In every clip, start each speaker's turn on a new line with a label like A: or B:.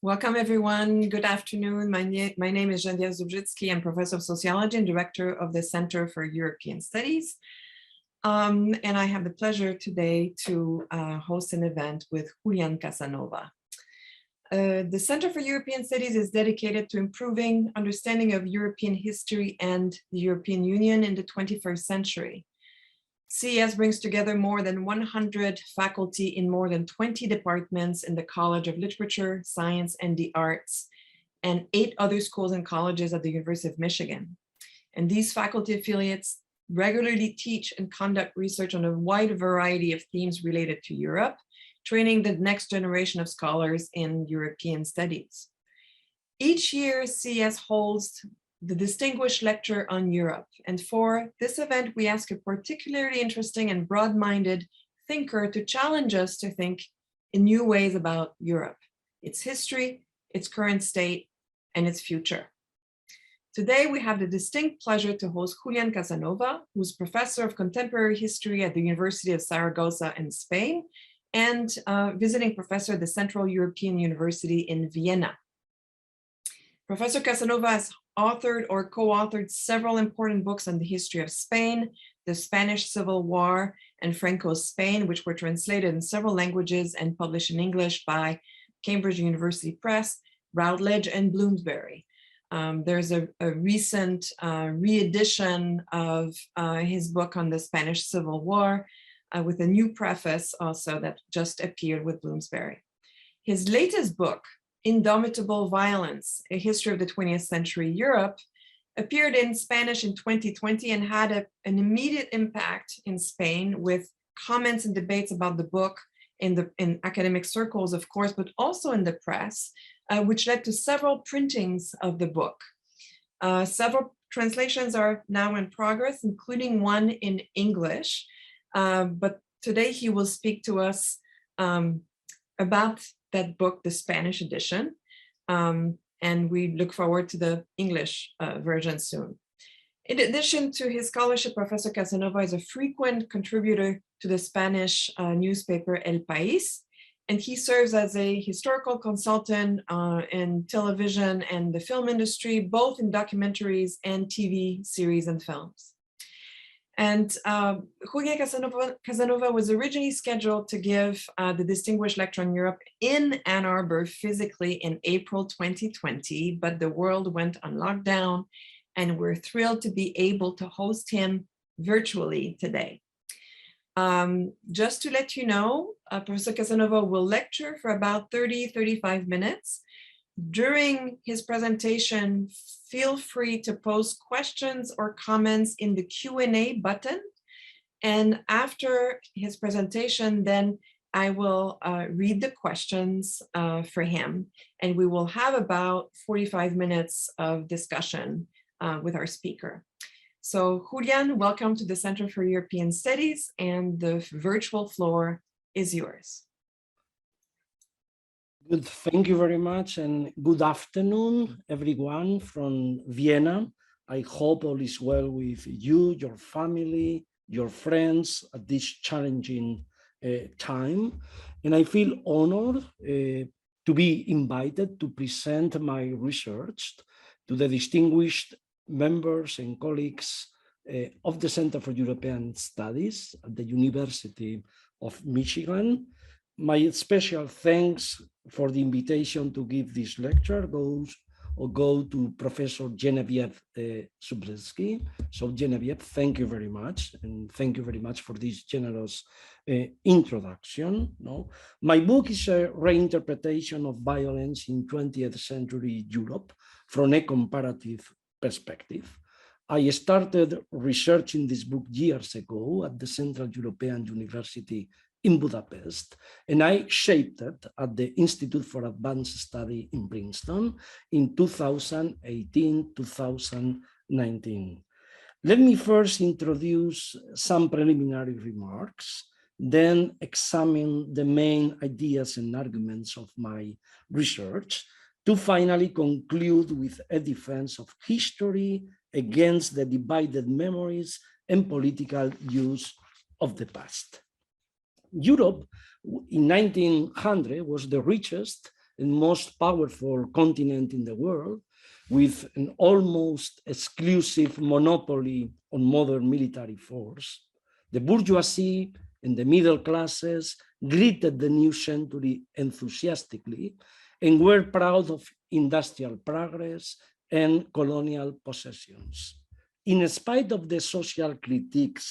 A: Welcome, everyone. Good afternoon. My name is Julián. I'm professor of sociology and director of the Center for European Studies. And I have the pleasure today to host an event with Julián Casanova. The Center for European Studies is dedicated to improving understanding of European history and the European Union in the 21st century. CES brings together more than 100 faculty in more than 20 departments in the College of Literature, Science, and the Arts, and 8 other schools and colleges at the University of Michigan. And these faculty affiliates regularly teach and conduct research on a wide variety of themes related to Europe, training the next generation of scholars in European studies. Each year, CES holds the Distinguished Lecture on Europe. And for this event, we ask a particularly interesting and broad-minded thinker to challenge us to think in new ways about Europe, its history, its current state, and its future. Today, we have the distinct pleasure to host Julián Casanova, who's professor of contemporary history at the University of Zaragoza in Spain, and visiting professor at the Central European University in Vienna. Professor Casanova has authored or co-authored several important books on the history of Spain, the Spanish Civil War, and Franco's Spain, which were translated in several languages and published in English by Cambridge University Press, Routledge, and Bloomsbury. There's a recent re-edition of his book on the Spanish Civil War with a new preface also that just appeared with Bloomsbury. His latest book, Indomitable Violence, A History of the 20th Century Europe, appeared in Spanish in 2020 and had an immediate impact in Spain with comments and debates about the book in academic circles, of course, but also in the press, which led to several printings of the book. Several translations are now in progress, including one in English, but today he will speak to us about that book, the Spanish edition, and we look forward to the English version soon. In addition to his scholarship, Professor Casanova is a frequent contributor to the Spanish newspaper El País, and he serves as a historical consultant in television and the film industry, both in documentaries and TV series and films. And Julián Casanova was originally scheduled to give the Distinguished Lecture on Europe in Ann Arbor physically in April 2020, but the world went on lockdown, and we're thrilled to be able to host him virtually today. Just to let you know, Professor Casanova will lecture for about 30-35 minutes. During his presentation, feel free to post questions or comments in the Q&A button. And after his presentation, then I will read the questions for him. And we will have about 45 minutes of discussion with our speaker. So Julián, welcome to the Center for European Studies, and the virtual floor is yours.
B: Good, thank you very much, and good afternoon, everyone from Vienna. I hope all is well with you, your family, your friends at this challenging time. And I feel honored to be invited to present my research to the distinguished members and colleagues of the Center for European Studies at the University of Michigan. My special thanks for the invitation to give this lecture go to Professor Genevieve Subletsky. So Genevieve, thank you very much. And thank you very much for this generous introduction. My book is a reinterpretation of violence in 20th century Europe from a comparative perspective. I started researching this book years ago at the Central European University in Budapest, and I shaped it at the Institute for Advanced Study in Princeton in 2018-2019. Let me first introduce some preliminary remarks, then examine the main ideas and arguments of my research, to finally conclude with a defense of history against the divided memories and political use of the past. Europe in 1900 was the richest and most powerful continent in the world, with an almost exclusive monopoly on modern military force, the bourgeoisie and the middle classes greeted the new century enthusiastically and were proud of industrial progress and colonial possessions. In spite of the social critiques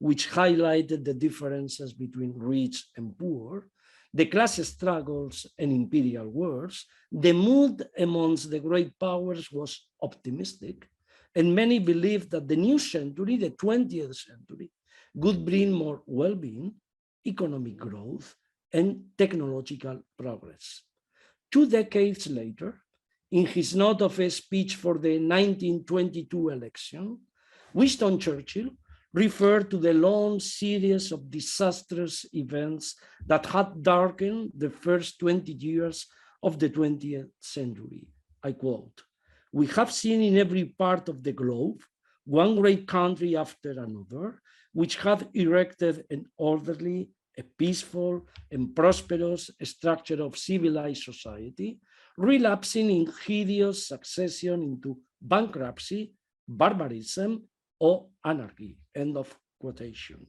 B: which highlighted the differences between rich and poor, the class struggles and imperial wars, the mood amongst the great powers was optimistic, and many believed that the new century, the 20th century, would bring more well-being, economic growth, and technological progress. 2 decades later, in his note of a speech for the 1922 election, Winston Churchill referred to the long series of disastrous events that had darkened the first 20 years of the 20th century. I quote, "We have seen in every part of the globe one great country after another, which have erected an orderly, a peaceful and prosperous structure of civilized society, relapsing in hideous succession into bankruptcy, barbarism, or anarchy," end of quotation.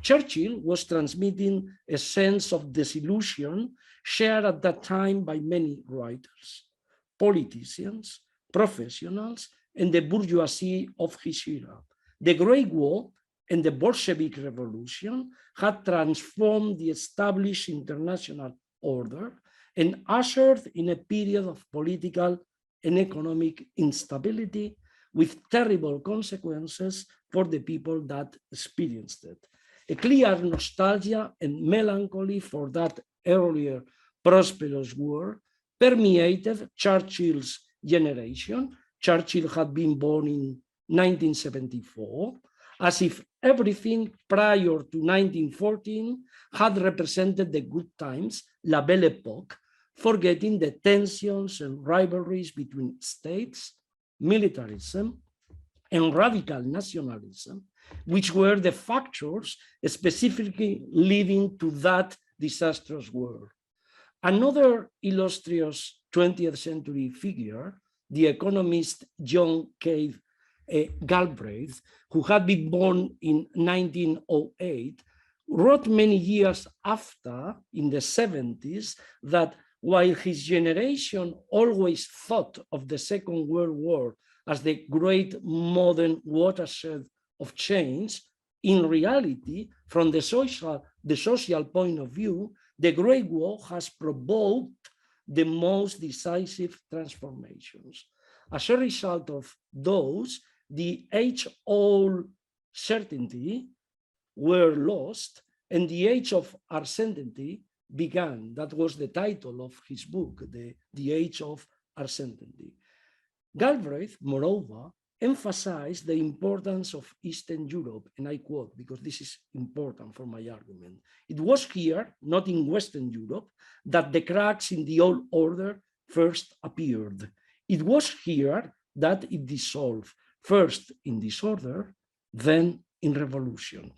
B: Churchill was transmitting a sense of disillusion shared at that time by many writers, politicians, professionals, and the bourgeoisie of his era. The Great War and the Bolshevik Revolution had transformed the established international order and ushered in a period of political and economic instability with terrible consequences for the people that experienced it. A clear nostalgia and melancholy for that earlier prosperous war permeated Churchill's generation. Churchill had been born in 1974, as if everything prior to 1914 had represented the good times, la belle époque, forgetting the tensions and rivalries between states, militarism, and radical nationalism, which were the factors specifically leading to that disastrous war. Another illustrious 20th century figure, the economist John K. Galbraith, who had been born in 1908, wrote many years after, in the 70s, that while his generation always thought of the Second World War as the great modern watershed of change, in reality, from the social point of view, the Great War has provoked the most decisive transformations. As a result of those, the age-old certainty were lost and the age of uncertainty began. That was the title of his book, The Age of Uncertainty. Galbraith, moreover, emphasized the importance of Eastern Europe, and I quote, because this is important for my argument. "It was here, not in Western Europe, that the cracks in the old order first appeared. It was here that it dissolved, first in disorder, then in revolution."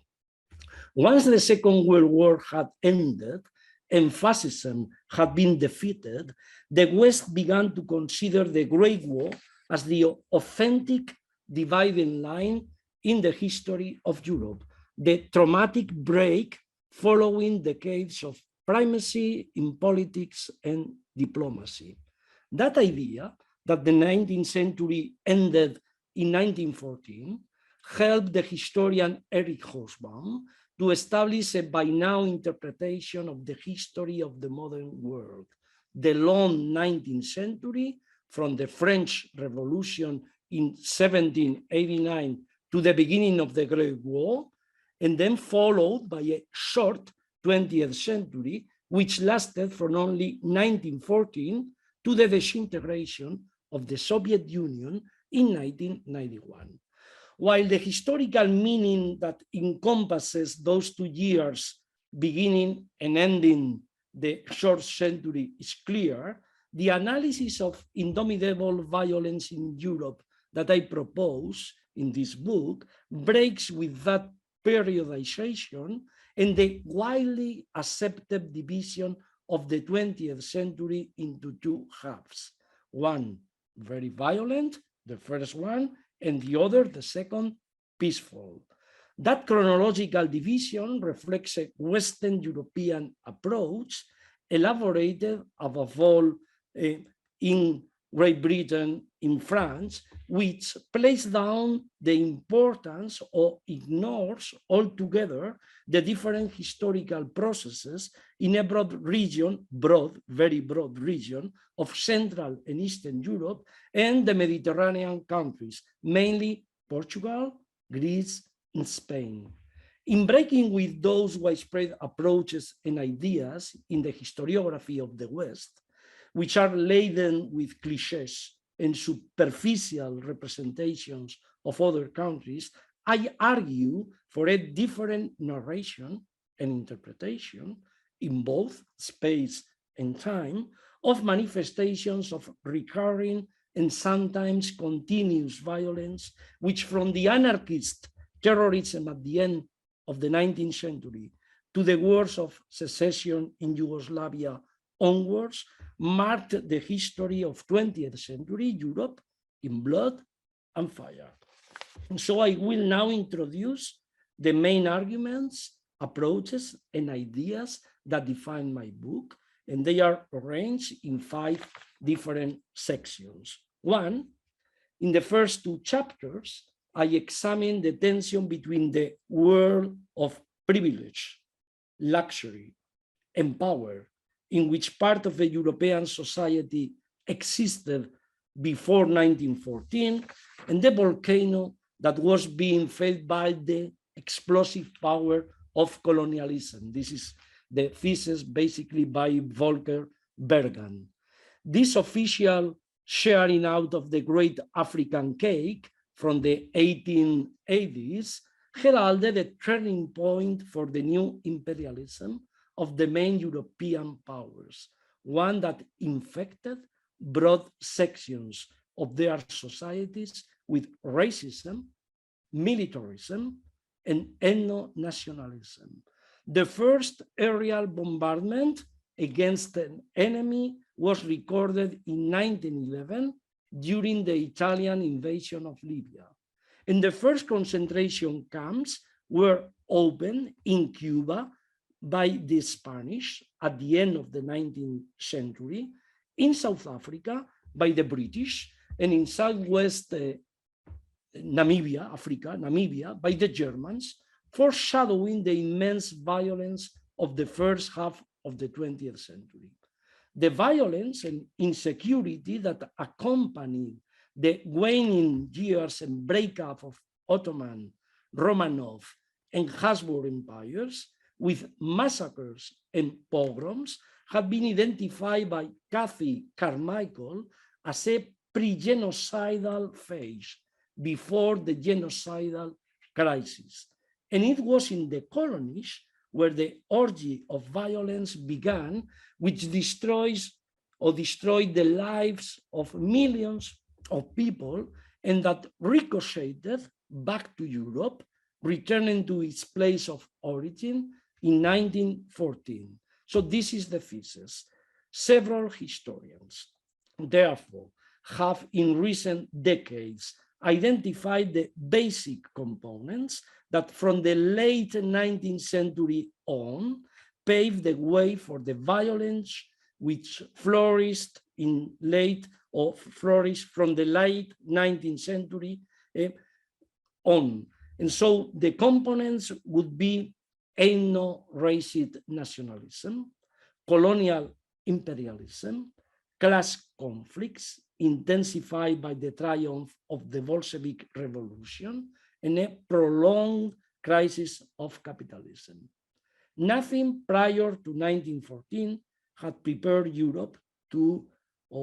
B: Once the Second World War had ended and fascism had been defeated, the West began to consider the Great War as the authentic dividing line in the history of Europe, the traumatic break following decades of primacy in politics and diplomacy. That idea that the 19th century ended in 1914 helped the historian Erich Hobsbawm to establish a by now interpretation of the history of the modern world, the long 19th century, from the French Revolution in 1789 to the beginning of the Great War, and then followed by a short 20th century, which lasted from only 1914 to the disintegration of the Soviet Union in 1991. While the historical meaning that encompasses those 2 years, beginning and ending the short century, is clear, the analysis of indomitable violence in Europe that I propose in this book breaks with that periodization and the widely accepted division of the 20th century into two halves. One very violent, the first one, and the other, the second, peaceful. That chronological division reflects a Western European approach elaborated above all in Great Britain, in France, which plays down the importance or ignores altogether the different historical processes in a broad region, very broad region of Central and Eastern Europe and the Mediterranean countries, mainly Portugal, Greece, and Spain. In breaking with those widespread approaches and ideas in the historiography of the West, which are laden with cliches and superficial representations of other countries, I argue for a different narration and interpretation in both space and time of manifestations of recurring and sometimes continuous violence, which from the anarchist terrorism at the end of the 19th century to the wars of secession in Yugoslavia onwards, marked the history of 20th century Europe in blood and fire. And so I will now introduce the main arguments, approaches, and ideas that define my book, and they are arranged in 5 different sections. One, in the first 2 chapters, I examine the tension between the world of privilege, luxury, and power, in which part of the European society existed before 1914, and the volcano that was being fed by the explosive power of colonialism. This is the thesis basically by Volker Bergan. This official sharing out of the great African cake from the 1880s heralded a turning point for the new imperialism of the main European powers, one that infected broad sections of their societies with racism, militarism, and ethno-nationalism. The first aerial bombardment against an enemy was recorded in 1911 during the Italian invasion of Libya. And the first concentration camps were opened in Cuba by the Spanish at the end of the 19th century, in South Africa by the British, and in Southwest Namibia by the Germans, foreshadowing the immense violence of the first half of the 20th century. The violence and insecurity that accompanied the waning years and breakup of Ottoman, Romanov, and Habsburg empires, with massacres and pogroms, have been identified by Cathy Carmichael as a pre-genocidal phase before the genocidal crisis. And it was in the colonies where the orgy of violence began, which destroyed the lives of millions of people, and that ricocheted back to Europe, returning to its place of origin in 1914. So this is the thesis. Several historians, therefore, have in recent decades identified the basic components that from the late 19th century on paved the way for the violence which flourished from the late 19th century on. And so the components would be ethno-racist nationalism, colonial imperialism, class conflicts intensified by the triumph of the Bolshevik Revolution, and a prolonged crisis of capitalism. Nothing prior to 1914 had prepared Europe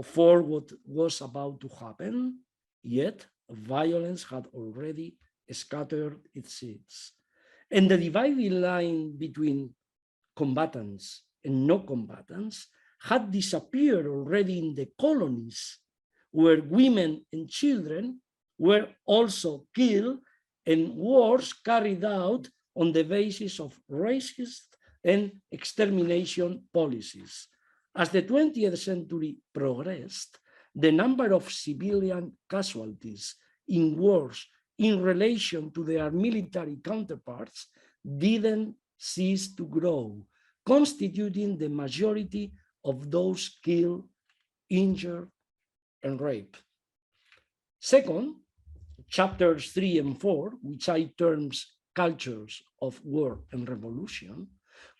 B: for what was about to happen, yet violence had already scattered its seeds. And the dividing line between combatants and no combatants had disappeared already in the colonies, where women and children were also killed and wars carried out on the basis of racist and extermination policies. As the 20th century progressed, the number of civilian casualties in wars in relation to their military counterparts didn't cease to grow, constituting the majority of those killed, injured, and raped. Second, chapters 3 and 4, which I term Cultures of War and Revolution,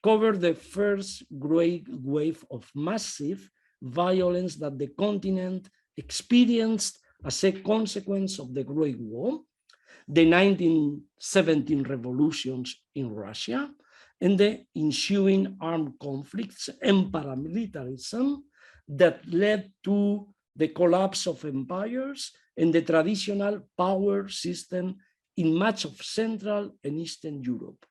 B: cover the first great wave of massive violence that the continent experienced as a consequence of the Great War, the 1917 revolutions in Russia, and the ensuing armed conflicts and paramilitarism that led to the collapse of empires and the traditional power system in much of Central and Eastern Europe.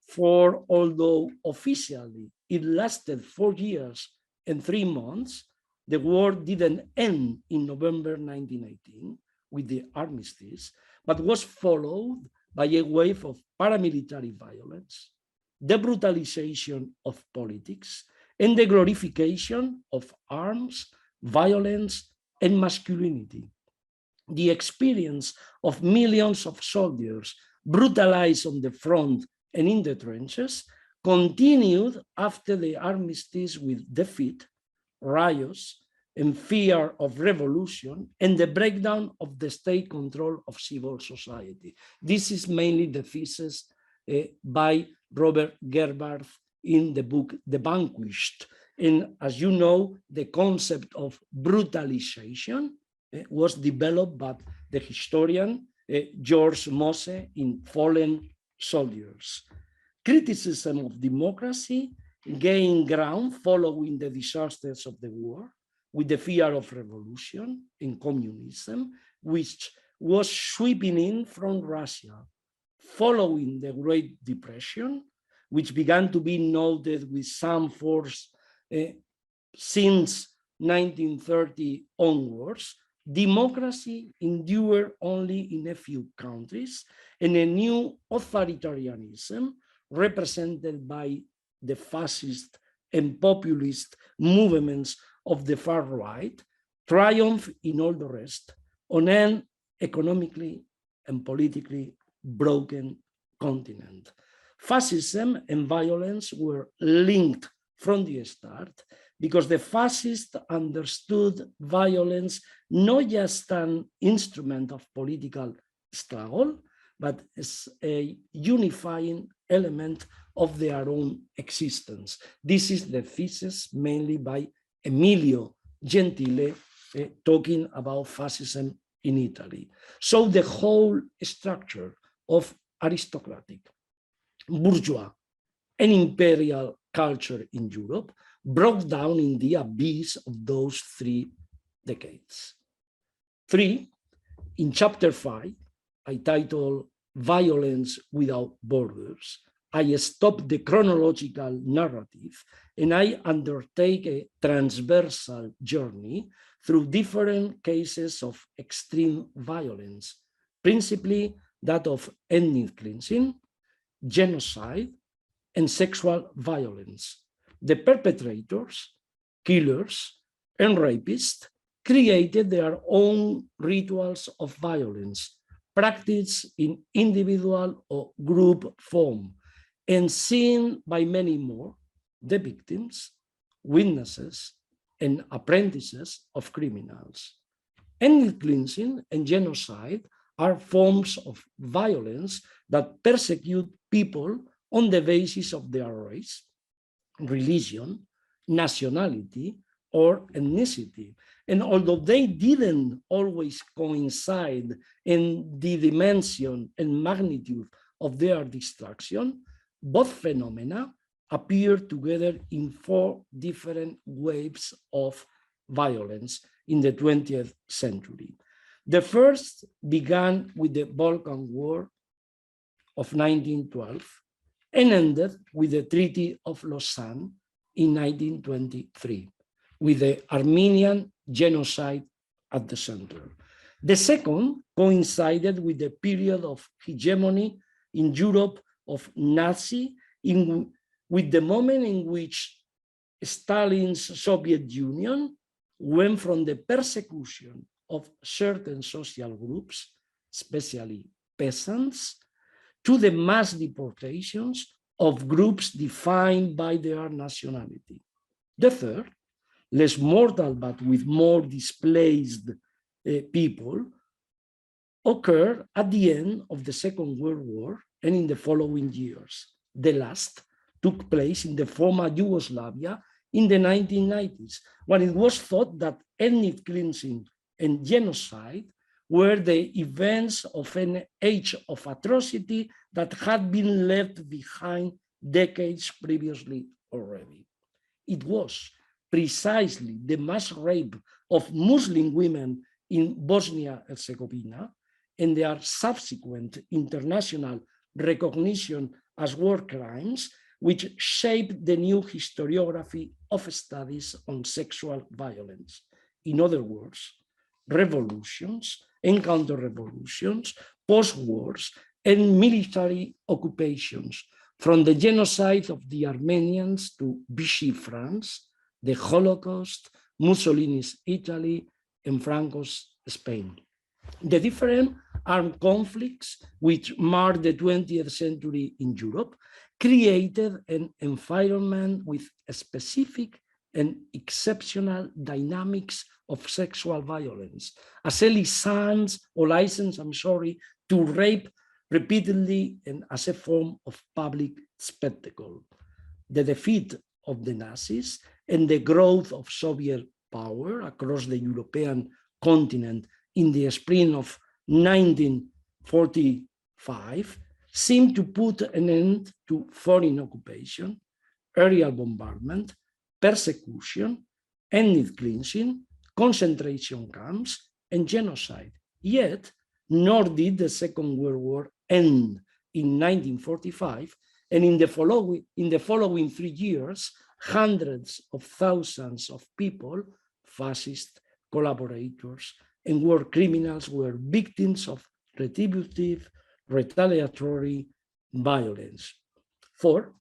B: For although officially it lasted 4 years and 3 months, the war didn't end in November 1918 with the armistice, but was followed by a wave of paramilitary violence, the brutalization of politics, and the glorification of arms, violence, and masculinity. The experience of millions of soldiers brutalized on the front and in the trenches continued after the armistice with defeat, riots, and fear of revolution, and the breakdown of the state control of civil society. This is mainly the thesis by Robert Gerbhardt in the book The Vanquished. And as you know, the concept of brutalization was developed by the historian George Mosaic in Fallen Soldiers. Criticism of democracy gained ground following the disasters of the war, with the fear of revolution and communism, which was sweeping in from Russia, following the Great Depression, which began to be noted with some force since 1930 onwards. Democracy endured only in a few countries, and a new authoritarianism represented by the fascist and populist movements of the far right triumphed in all the rest on an economically and politically broken continent. Fascism and violence were linked from the start because the fascists understood violence not just an instrument of political struggle, but as a unifying element of their own existence. This is the thesis mainly by Emilio Gentile, talking about fascism in Italy. So the whole structure of aristocratic, bourgeois, and imperial culture in Europe broke down in the abyss of those 3 decades. 3, in chapter 5, I title Violence Without Borders. I stop the chronological narrative and I undertake a transversal journey through different cases of extreme violence, principally that of ethnic cleansing, genocide, and sexual violence. The perpetrators, killers, and rapists created their own rituals of violence, practiced in individual or group form, and seen by many more, the victims, witnesses, and apprentices of criminals. Ethnic cleansing and genocide are forms of violence that persecute people on the basis of their race, religion, nationality, or ethnicity. And although they didn't always coincide in the dimension and magnitude of their destruction, both phenomena appear together in 4 different waves of violence in the 20th century. The first began with the Balkan War of 1912 and ended with the Treaty of Lausanne in 1923, with the Armenian genocide at the center. The second coincided with the period of hegemony in Europe of Nazi, with the moment in which Stalin's Soviet Union went from the persecution of certain social groups, especially peasants, to the mass deportations of groups defined by their nationality. The third, less mortal but with more displaced people, occurred at the end of the Second World War and in the following years. The last took place in the former Yugoslavia in the 1990s, when it was thought that ethnic cleansing and genocide were the events of an age of atrocity that had been left behind decades previously already. It was precisely the mass rape of Muslim women in Bosnia-Herzegovina and their subsequent international recognition as war crimes which shaped the new historiography of studies on sexual violence. In other words, revolutions and counter-revolutions, post-wars, and military occupations, from the genocide of the Armenians to Vichy France, the Holocaust, Mussolini's Italy, and Franco's Spain. The different armed conflicts which marked the 20th century in Europe created an environment with a specific and exceptional dynamics of sexual violence, as a license to rape repeatedly and as a form of public spectacle. The defeat of the Nazis and the growth of Soviet power across the European continent in the spring of 1945 seemed to put an end to foreign occupation, aerial bombardment, persecution, ethnic cleansing, concentration camps, and genocide. Yet, nor did the Second World War end in 1945, and in the following 3 years, hundreds of thousands of people, fascist collaborators, and war criminals were victims of retributive, retaliatory violence. For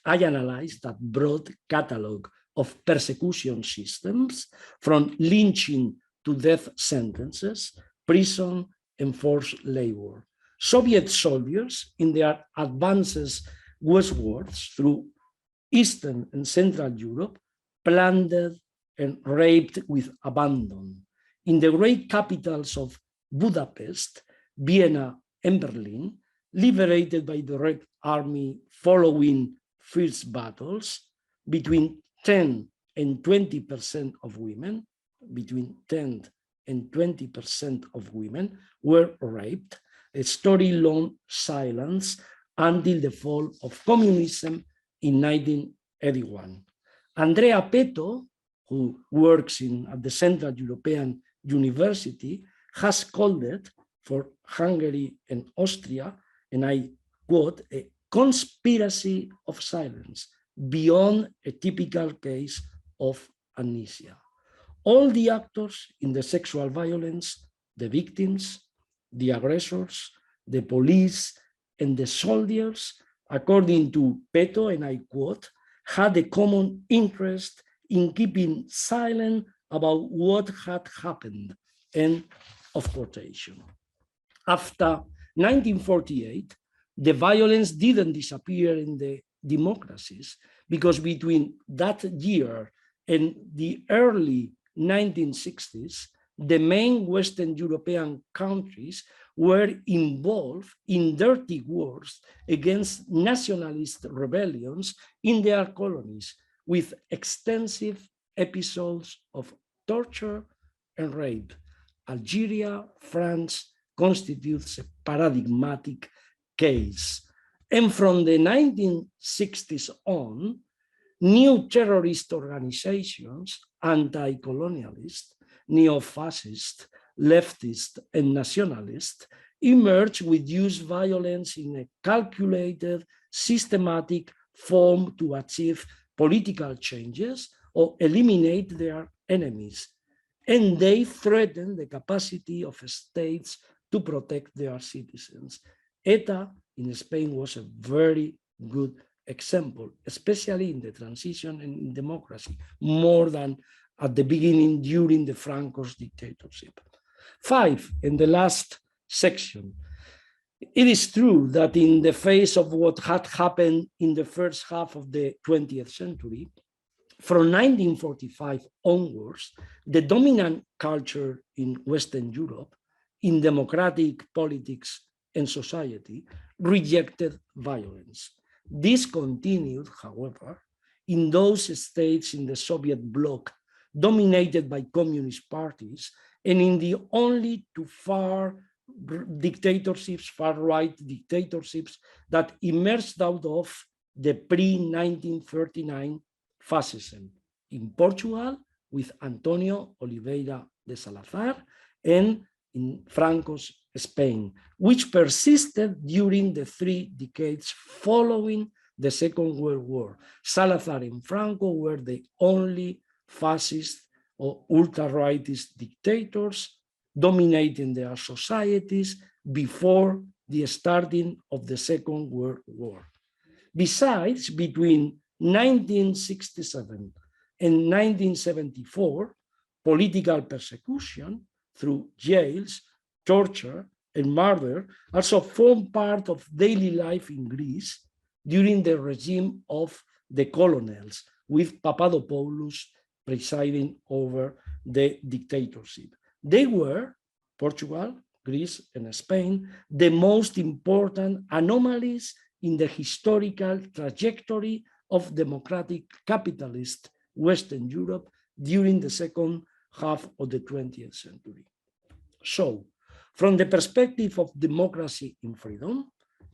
B: I analyzed that broad catalog of persecution systems, from lynching to death sentences, prison, and forced labor. Soviet soldiers, in their advances westwards through Eastern and Central Europe, plundered and raped with abandon. In the great capitals of Budapest, Vienna, and Berlin, liberated by the Red Army following fierce battles, between 10 and 20% of women, were raped, a story-long silence until the fall of communism in 1981. Andrea Peto, who works at the Central European University, has called it, for Hungary and Austria, and I quote, a conspiracy of silence beyond a typical case of amnesia. All the actors in the sexual violence, the victims, the aggressors, the police, and the soldiers, according to Peto, and I quote, had a common interest in keeping silent about what had happened, end of quotation. After 1948, the violence didn't disappear in the democracies, because between that year and the early 1960s, the main Western European countries were involved in dirty wars against nationalist rebellions in their colonies, with extensive episodes of torture and rape. Algeria, France, constitutes a paradigmatic case. And from the 1960s on, new terrorist organizations, anti-colonialist, neo-fascist, leftist, and nationalist, emerged with use violence in a calculated, systematic form to achieve political changes or eliminate their enemies. And they threaten the capacity of states to protect their citizens. ETA in Spain was a very good example, especially in the transition and in democracy, more than at the beginning during the Franco's dictatorship. 5, in the last section, it is true that in the face of what had happened in the first half of the 20th century, from 1945 onwards, the dominant culture in Western Europe, in democratic politics and society, rejected violence. This continued, however, in those states in the Soviet bloc dominated by communist parties, and in the only two dictatorships, far-right dictatorships that emerged out of the pre-1939 fascism in Portugal with Antonio Oliveira de Salazar, and in Franco's Spain, which persisted during the 3 decades following the Second World War. Salazar and Franco were the only fascist or ultra-rightist dictators dominating their societies before the starting of the Second World War. Besides, between 1967 and 1974, political persecution through jails, torture, and murder also formed part of daily life in Greece during the regime of the colonels, with Papadopoulos presiding over the dictatorship. They were, Portugal, Greece, and Spain, the most important anomalies in the historical trajectory of democratic capitalist Western Europe during the second half of the 20th century. So, from the perspective of democracy and freedom,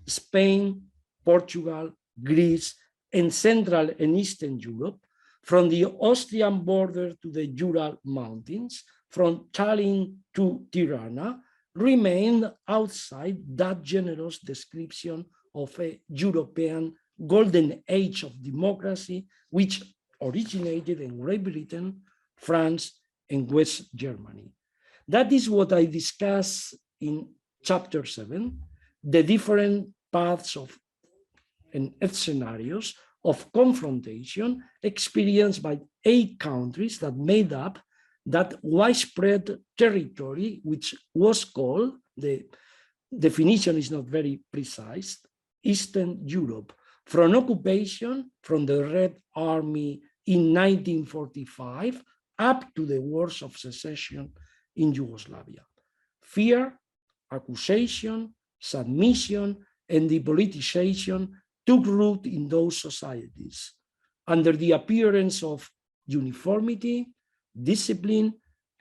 B: Spain, Portugal, Greece, and Central and Eastern Europe, from the Austrian border to the Ural Mountains, from Tallinn to Tirana, remained outside that generous description of a European golden age of democracy, which originated in Great Britain, France, and West Germany. That is what I discuss in chapter 7, the different paths of and scenarios of confrontation experienced by 8 countries that made up that widespread territory, which was called, the definition is not very precise, Eastern Europe, from occupation from the Red Army in 1945 up to the wars of secession in Yugoslavia. Fear, accusation, submission, and depoliticization took root in those societies under the appearance of uniformity, discipline,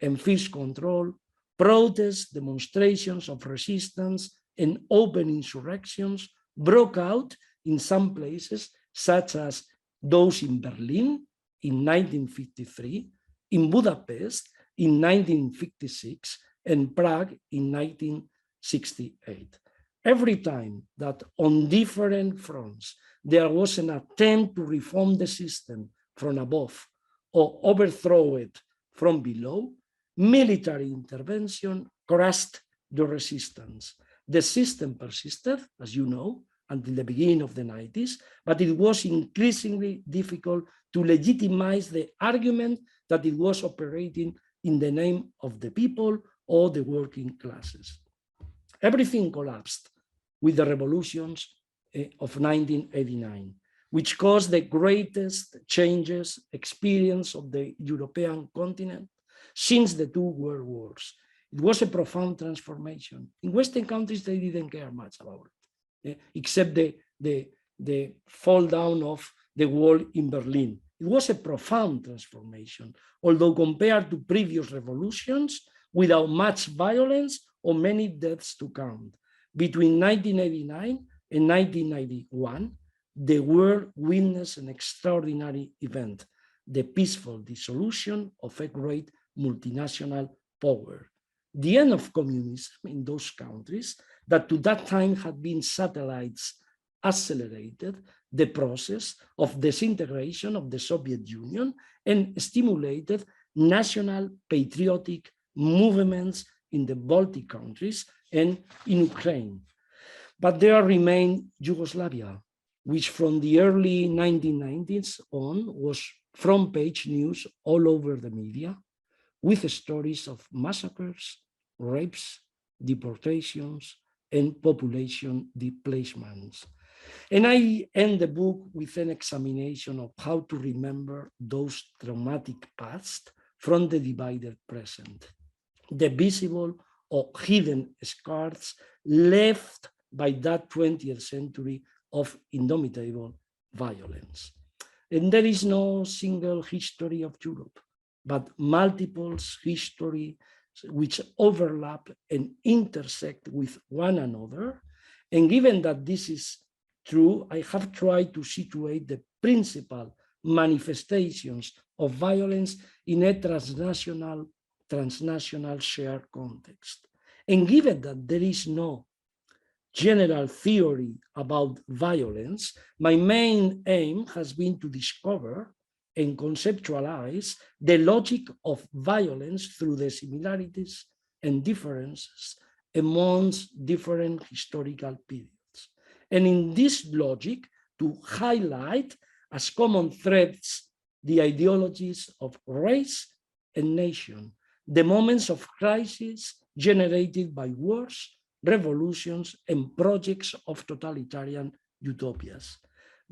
B: and fierce control. Protests, demonstrations of resistance, and open insurrections broke out in some places, such as those in Berlin in 1953, in Budapest in 1956, and Prague in 1968. Every time that on different fronts there was an attempt to reform the system from above or overthrow it from below, military intervention crushed the resistance. The system persisted, as you know, until the beginning of the 90s, but it was increasingly difficult to legitimize the argument that it was operating in the name of the people or the working classes. Everything collapsed with the revolutions of 1989, which caused the greatest changes experienced of the European continent since the 2 world wars. It was a profound transformation. In Western countries, they didn't care much about it, except the fall down of the wall in Berlin. It was a profound transformation, although compared to previous revolutions, without much violence or many deaths to count. Between 1989 and 1991, the world witnessed an extraordinary event, the peaceful dissolution of a great multinational power. The end of communism in those countries that to that time had been satellites accelerated the process of disintegration of the Soviet Union and stimulated national patriotic movements in the Baltic countries and in Ukraine. But there remained Yugoslavia, which from the early 1990s on was front page news all over the media, with stories of massacres, rapes, deportations, and population displacements. And I end the book with an examination of how to remember those traumatic past from the divided present, the visible or hidden scars left by that 20th century of indomitable violence. And there is no single history of Europe, but multiple histories which overlap and intersect with one another. And given that this is true, I have tried to situate the principal manifestations of violence in a transnational shared context. And given that there is no general theory about violence, my main aim has been to discover and conceptualize the logic of violence through the similarities and differences amongst different historical periods. And in this logic, to highlight as common threads the ideologies of race and nation, the moments of crisis generated by wars, revolutions, and projects of totalitarian utopias.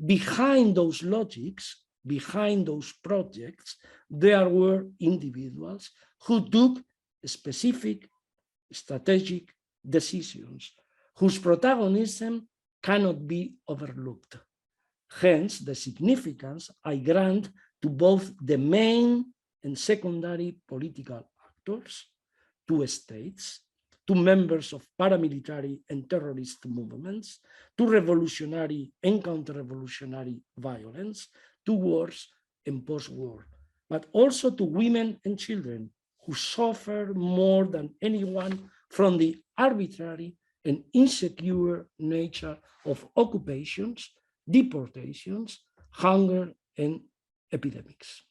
B: Behind those logics, behind those projects, there were individuals who took specific strategic decisions whose protagonism cannot be overlooked. Hence, the significance I grant to both the main and secondary political actors, to states, to members of paramilitary and terrorist movements, to revolutionary and counter-revolutionary violence, to wars and post-war, but also to women and children who suffer more than anyone from the arbitrary and insecure nature of occupations, deportations, hunger, and epidemics.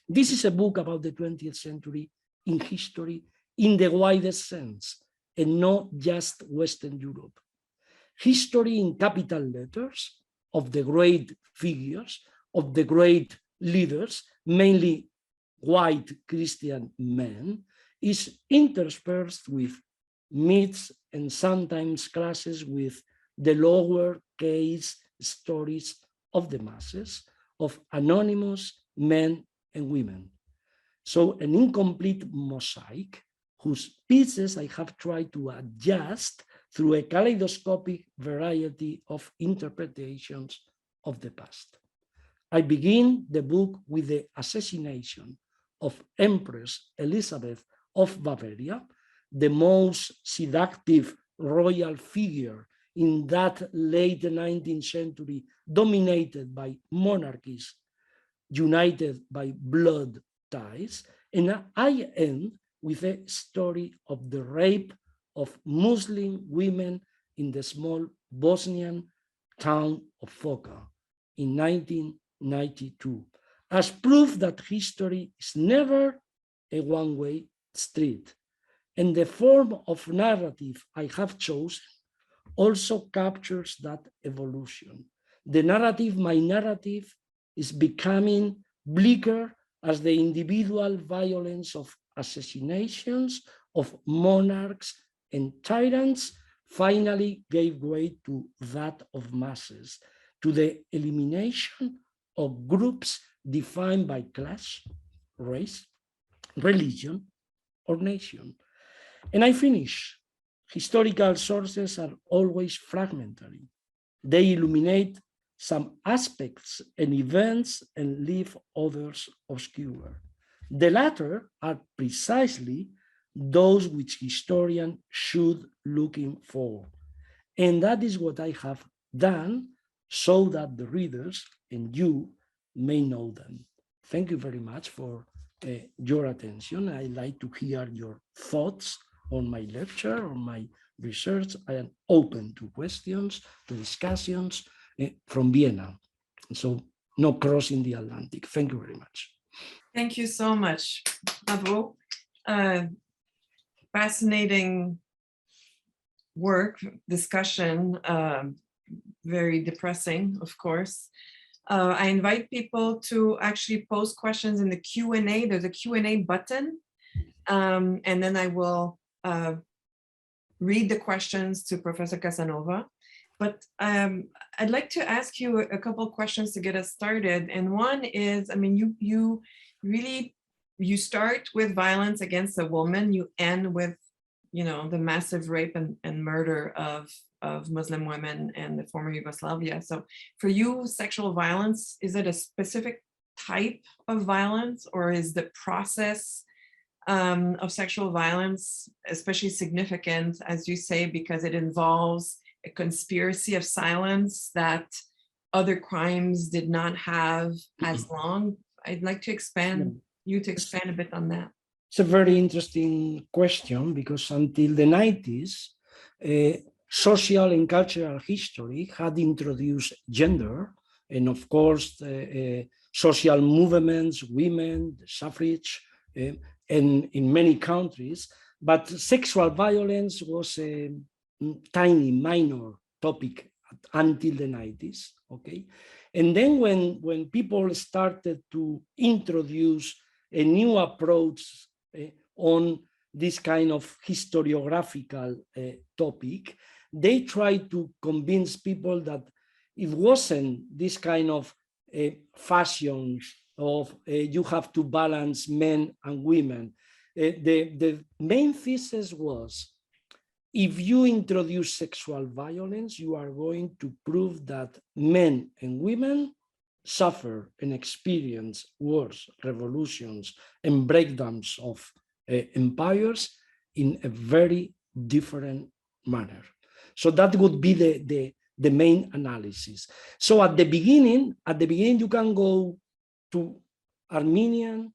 B: This is a book about the 20th century in history in the widest sense, and not just Western Europe. History in capital letters of the great figures, of the great leaders, mainly white Christian men, is interspersed with myths and sometimes clashes with the lower case stories of the masses, of anonymous men and women. So an incomplete mosaic whose pieces I have tried to adjust through a kaleidoscopic variety of interpretations of the past. I begin the book with the assassination of Empress Elizabeth of Bavaria, the most seductive royal figure in that late 19th century dominated by monarchies united by blood ties. And I end with a story of the rape of Muslim women in the small Bosnian town of Foča in 1992, as proof that history is never a one-way street. And the form of narrative I have chosen also captures that evolution. The narrative, my narrative, is becoming bleaker as the individual violence of assassinations of monarchs and tyrants finally gave way to that of masses, to the elimination of groups defined by class, race, religion, or nation. And I finish. Historical sources are always fragmentary. They illuminate some aspects and events and leave others obscure. The latter are precisely those which historians should looking for. And that is what I have done so that the readers and you may know them. Thank you very much for your attention. I'd like to hear your thoughts on my lecture, on my research. I am open to questions, to discussions from Vienna. So no crossing the Atlantic. Thank you very much.
A: Thank you so much, Bravo. Fascinating work, discussion, very depressing, of course. I invite people to actually post questions in the Q&A. There's a Q&A button, and then I will read the questions to Professor Casanova. But I'd like to ask you a couple of questions to get us started. And one is, I mean, you start with violence against a woman, you end with, you know, the massive rape and murder of Muslim women in the former Yugoslavia. So for you, sexual violence, is it a specific type of violence, or is the process of sexual violence especially significant, as you say, because it involves a conspiracy of silence that other crimes did not have as long? I'd like to expand you to expand a bit on that.
B: It's a very interesting question, because until the 90s, social and cultural history had introduced gender, and of course, social movements, women, the suffrage, and in many countries, but sexual violence was a tiny, minor topic until the 90s, okay? And then when people started to introduce a new approach on this kind of historiographical topic, they tried to convince people that it wasn't this kind of fashion of you have to balance men and women. The main thesis was, if you introduce sexual violence, you are going to prove that men and women suffer and experience wars, revolutions, and breakdowns of empires in a very different manner. So that would be the main analysis. So at the beginning, you can go to Armenian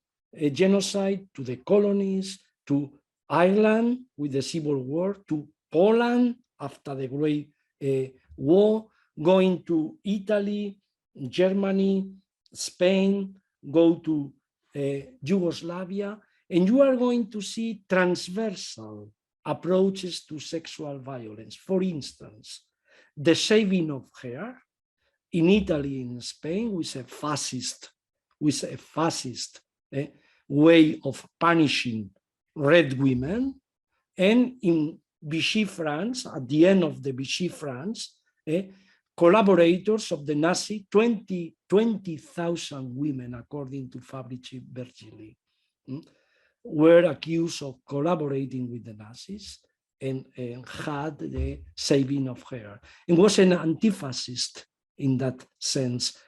B: genocide, to the colonies, to Ireland with the Civil War, to Poland after the Great War, going to Italy, Germany, Spain, go to Yugoslavia, and you are going to see transversal approaches to sexual violence. For instance, the shaving of hair in Italy and Spain with a fascist way of punishing red women, and in Vichy France, at the end of the Vichy France, collaborators of the Nazi, 20,000 women, according to Fabrici Virgili, were accused of collaborating with the Nazis and had the shaving of hair. It was an anti-fascist, in that sense,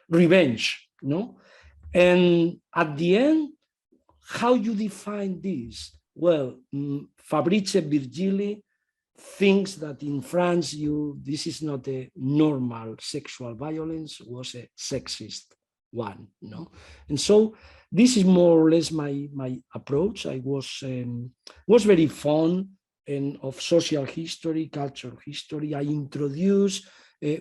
B: revenge, no? And at the end, how you define this? Well, Fabrice Virgili thinks that in France, this is not a normal sexual violence, was a sexist one, no? And so this is more or less my approach. I was very fond of social history, cultural history. I introduced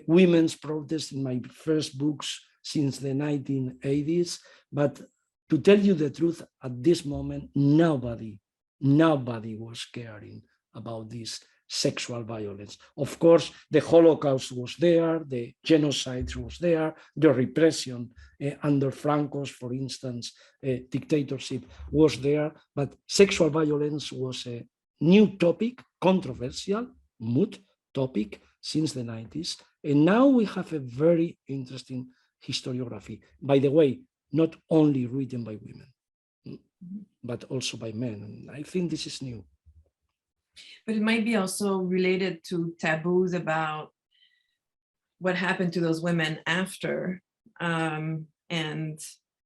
B: women's protest in my first books since the 1980s, but to tell you the truth, at this moment, nobody was caring about this sexual violence. Of course, the Holocaust was there, the genocide was there, the repression under Franco's, for instance, dictatorship was there, but sexual violence was a new topic, controversial, moot topic since the 90s. And now we have a very interesting historiography. By the way, not only written by women, but also by men. And I think this is new.
A: But it might be also related to taboos about what happened to those women after. And,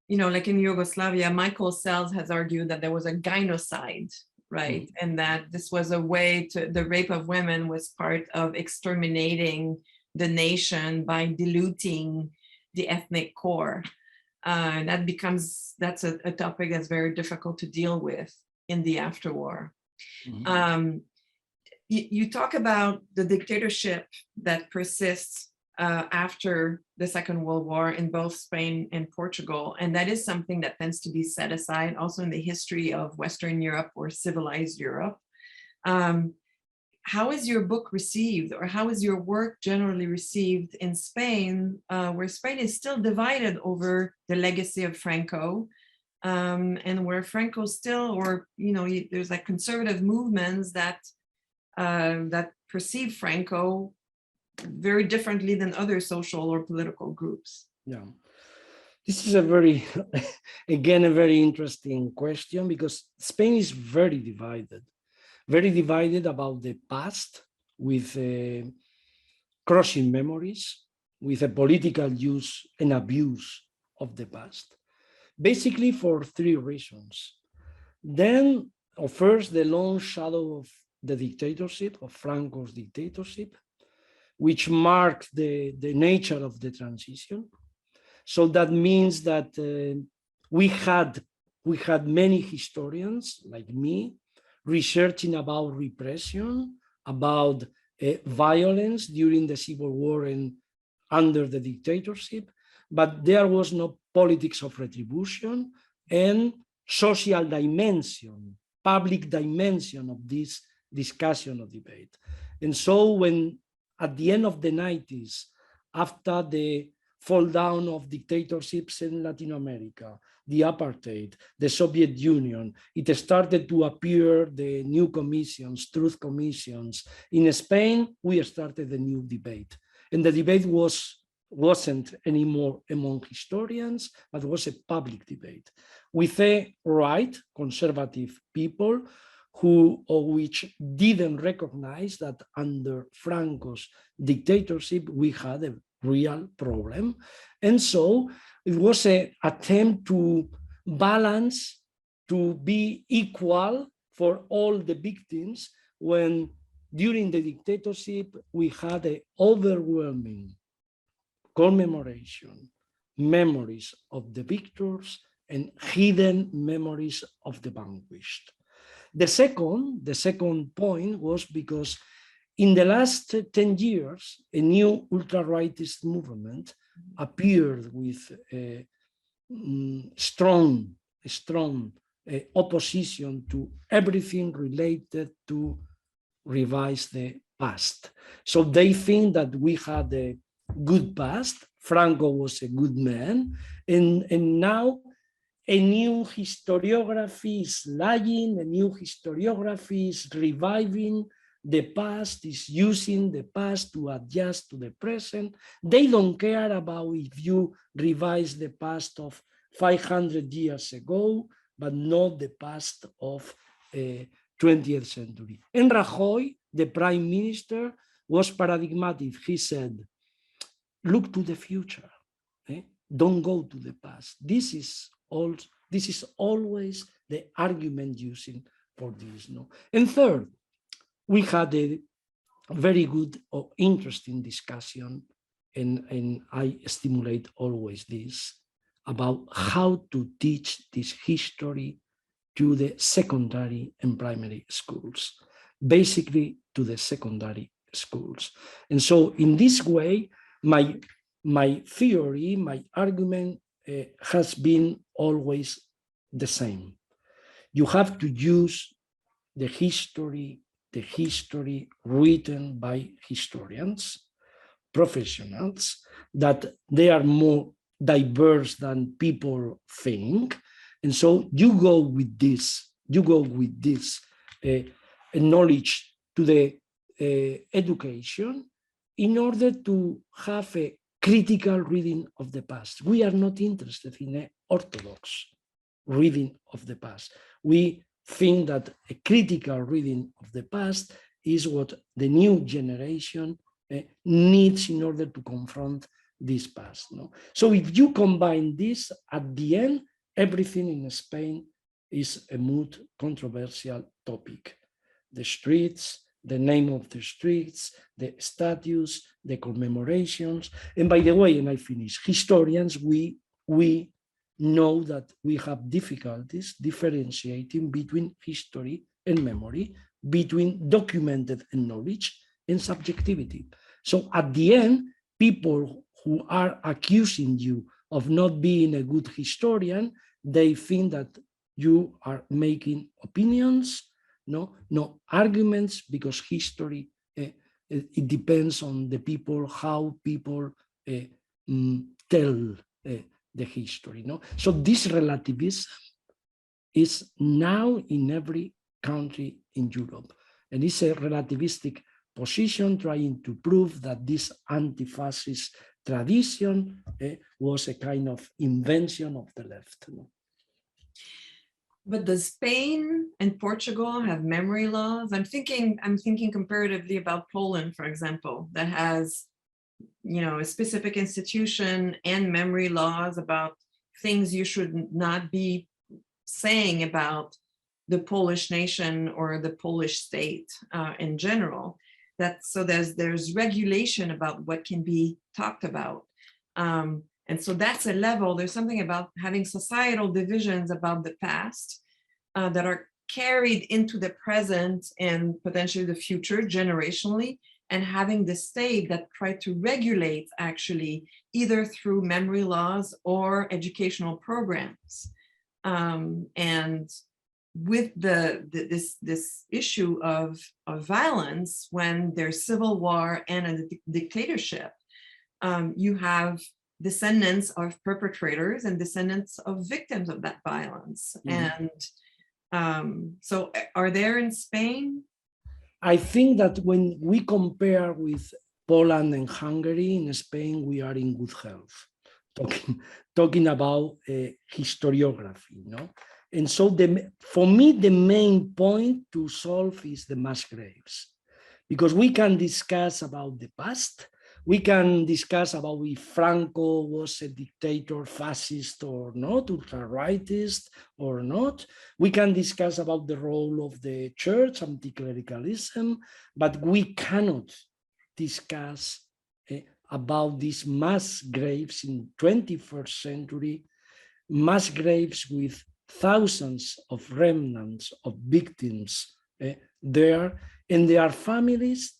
A: you know, like in Yugoslavia, Michael Sells has argued that there was a gynocide, right? Mm-hmm. And that this was a way to, the rape of women was part of exterminating the nation by diluting the ethnic core. That's a topic that's very difficult to deal with in the afterwar. Mm-hmm. You talk about the dictatorship that persists after the Second World War in both Spain and Portugal, and that is something that tends to be set aside also in the history of Western Europe or civilized Europe. how is your book received, or how is your work generally received in Spain, where Spain is still divided over the legacy of Franco, and where Franco still, or there's like conservative movements that that perceive Franco very differently than other social or political groups?
B: Yeah, this is a very, again, a very interesting question, because Spain is very divided about the past, with crossing memories, with a political use and abuse of the past, basically for three reasons. Then, first, the long shadow of the dictatorship, of Franco's dictatorship, which marked the nature of the transition. So that means that we had many historians like me researching about repression, about violence during the Civil War and under the dictatorship, but there was no politics of retribution and social dimension, public dimension of this discussion or debate. And so when at the end of the 90s, after the fall down of dictatorships in Latin America, the apartheid, the Soviet Union, it started to appear the new commissions, truth commissions. In Spain, we started a new debate. And the debate wasn't anymore among historians, but was a public debate with a right, conservative people which didn't recognize that under Franco's dictatorship, we had a real problem. And so it was an attempt to balance, to be equal for all the victims, when during the dictatorship, we had an overwhelming commemoration, memories of the victors and hidden memories of the vanquished. The second point was because in the last 10 years, a new ultra-rightist movement appeared with a strong opposition to everything related to revise the past. So they think that we had a good past, Franco was a good man, and now a new historiography is lying, a new historiography is reviving the past, is using the past to adjust to the present. They don't care about if you revise the past of 500 years ago, but not the past of 20th century. And Rajoy, the prime minister, was paradigmatic. He said, look to the future, don't go to the past. This is always the argument using for this. No? And third, we had a very good or interesting discussion, and I stimulate always this, about how to teach this history to the secondary and primary schools, basically to the secondary schools. And so in this way, my theory, my argument has been always the same. You have to use the history written by historians, professionals, that they are more diverse than people think. And so you go with this knowledge to the education in order to have a critical reading of the past. We are not interested in an orthodox reading of the past. We think that a critical reading of the past is what the new generation needs in order to confront this past. No? So if you combine this, at the end, everything in Spain is a moot, controversial topic. The streets, the name of the streets, the statues, the commemorations. And by the way, and I finish, historians, we know that we have difficulties differentiating between history and memory, between documented knowledge and subjectivity. So at the end, people who are accusing you of not being a good historian, they think that you are making opinions, no arguments, because history, it depends on the people, how people tell the history. So this relativism is now in every country in Europe, and it's a relativistic position trying to prove that this anti-fascist tradition was a kind of invention of the left.
A: But does Spain and Portugal have memory laws? I'm thinking comparatively about Poland, for example, that has, a specific institution and memory laws about things you should not be saying about the Polish nation or the Polish state in general. So there's regulation about what can be talked about. And so that's a level, there's something about having societal divisions about the past that are carried into the present and potentially the future generationally, and having the state that try to regulate actually either through memory laws or educational programs. And with this issue of violence, when there's civil war and a dictatorship, you have descendants of perpetrators and descendants of victims of that violence. And so are there in Spain?
B: I think that when we compare with Poland and Hungary, in Spain, we are in good health, talking about historiography, And so for me, the main point to solve is the mass graves, because we can discuss about the past. We can discuss about if Franco was a dictator, fascist or not, ultra-rightist or not. We can discuss about the role of the church, anti-clericalism, but we cannot discuss about these mass graves in 21st century, mass graves with thousands of remnants of victims there, and their families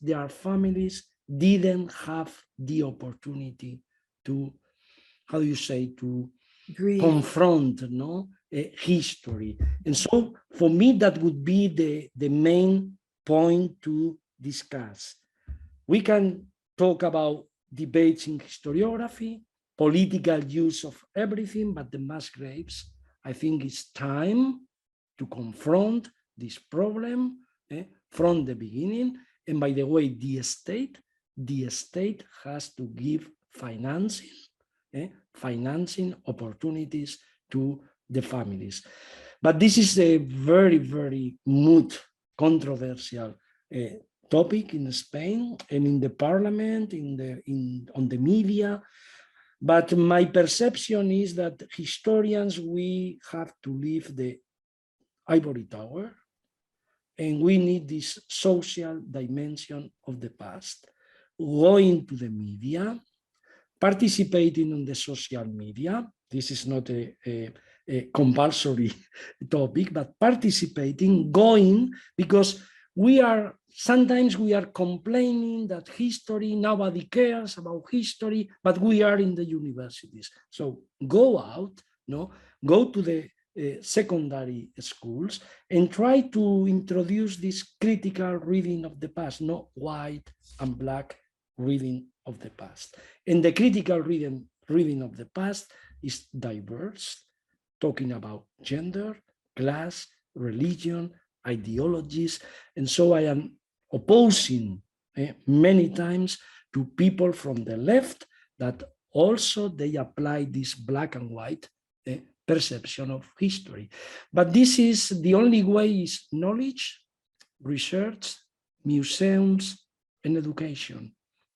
B: didn't have the opportunity to, to confront history. And so for me, that would be the main point to discuss. We can talk about debates in historiography, political use of everything, but the mass graves, I think it's time to confront this problem from the beginning. And by the way, the state has to give financing opportunities to the families. But this is a very, very controversial topic in Spain and in the parliament, on the media. But my perception is that historians, we have to leave the ivory tower, and we need this social dimension of the past, going to the media, participating on the social media. This is not a compulsory topic, but participating, going, because sometimes we are complaining that history, nobody cares about history, but we are in the universities. So go out, go to the secondary schools and try to introduce this critical reading of the past, not white and black reading of the past. And the critical reading of the past is diverse, talking about gender, class, religion, ideologies. And so I am opposing many times to people from the left that also they apply this black and white perception of history. But this is the only way is knowledge, research, museums, and education.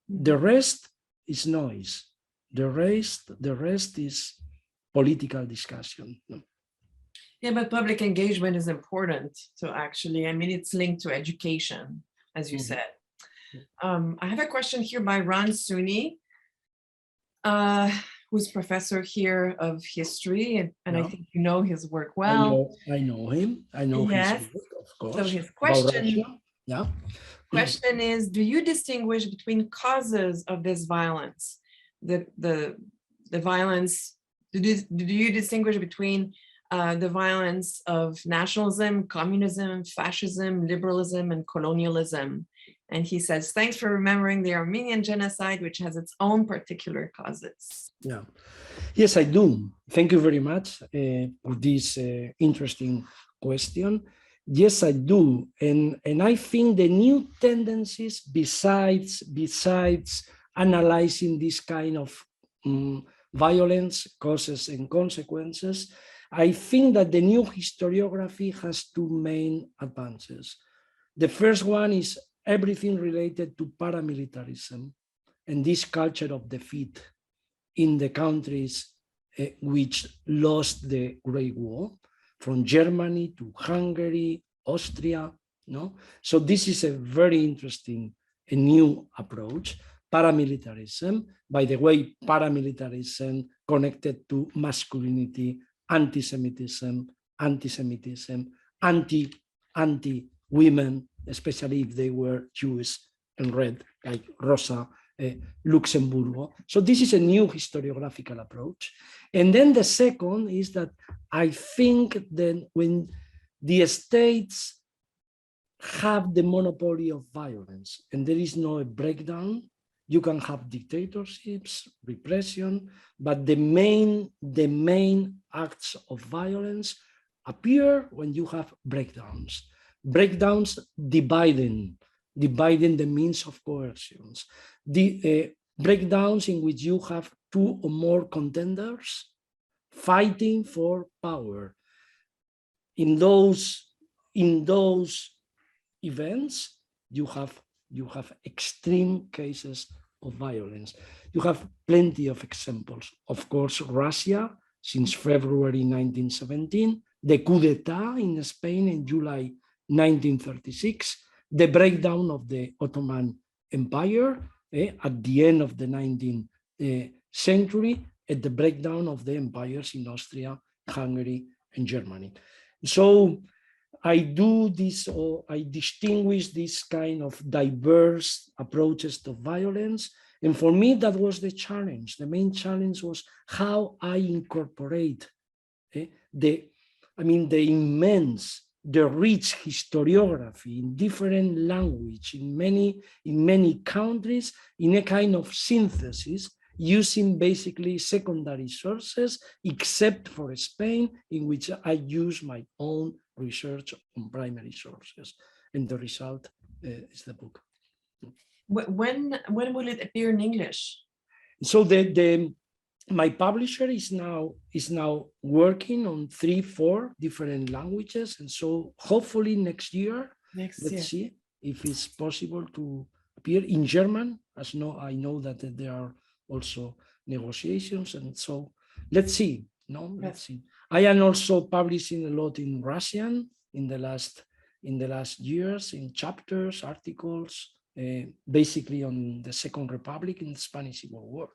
B: The rest is noise. The rest is political discussion.
A: Yeah, but public engagement is important to actually, it's linked to education, as you said. I have a question here by Ron Suni, who's professor here of history, and I think you know his work well.
B: I know him. I know his work, of course.
A: So his question is, do you distinguish between causes of this violence? The violence, do you distinguish between the violence of nationalism, communism, fascism, liberalism, and colonialism. And he says, thanks for remembering the Armenian genocide, which has its own particular causes.
B: Yeah. Yes, I do. Thank you very much for this interesting question. Yes, I do. And I think the new tendencies, besides analyzing this kind of violence, causes and consequences, I think that the new historiography has two main advances. The first one is everything related to paramilitarism and this culture of defeat in the countries which lost the Great War, from Germany to Hungary, Austria. No? So this is a very interesting, a new approach. Paramilitarism, by the way, paramilitarism connected to masculinity, anti-Semitism, anti-women, especially if they were Jewish and red, like Rosa Luxemburgo. So this is a new historiographical approach. And then the second is that I think that when the states have the monopoly of violence and there is no breakdown, you can have dictatorships, repression, but the main acts of violence appear when you have breakdowns. Breakdowns dividing the means of coercions. The breakdowns in which you have two or more contenders fighting for power. In those events, you have extreme cases of violence. You have plenty of examples. Of course, Russia, since February 1917, the coup d'etat in Spain in July 1936, the breakdown of the Ottoman Empire at the end of the 19th century, and the breakdown of the empires in Austria, Hungary, and Germany. So I do this, or I distinguish this kind of diverse approaches to violence. And for me, that was the challenge. The main challenge was how I incorporate the immense, the rich historiography in different language, in many countries, in a kind of synthesis, using basically secondary sources, except for Spain, in which I use my own research on primary sources. And the result is the book.
A: When will it appear in English?
B: So my publisher is now working on 3-4 different languages, and so hopefully next year, let's see if it's possible to appear in German. I know that there are also negotiations, and so let's see. Let's see. I am also publishing a lot in Russian in the last years, in chapters, articles, basically on the Second Republic in the Spanish Civil War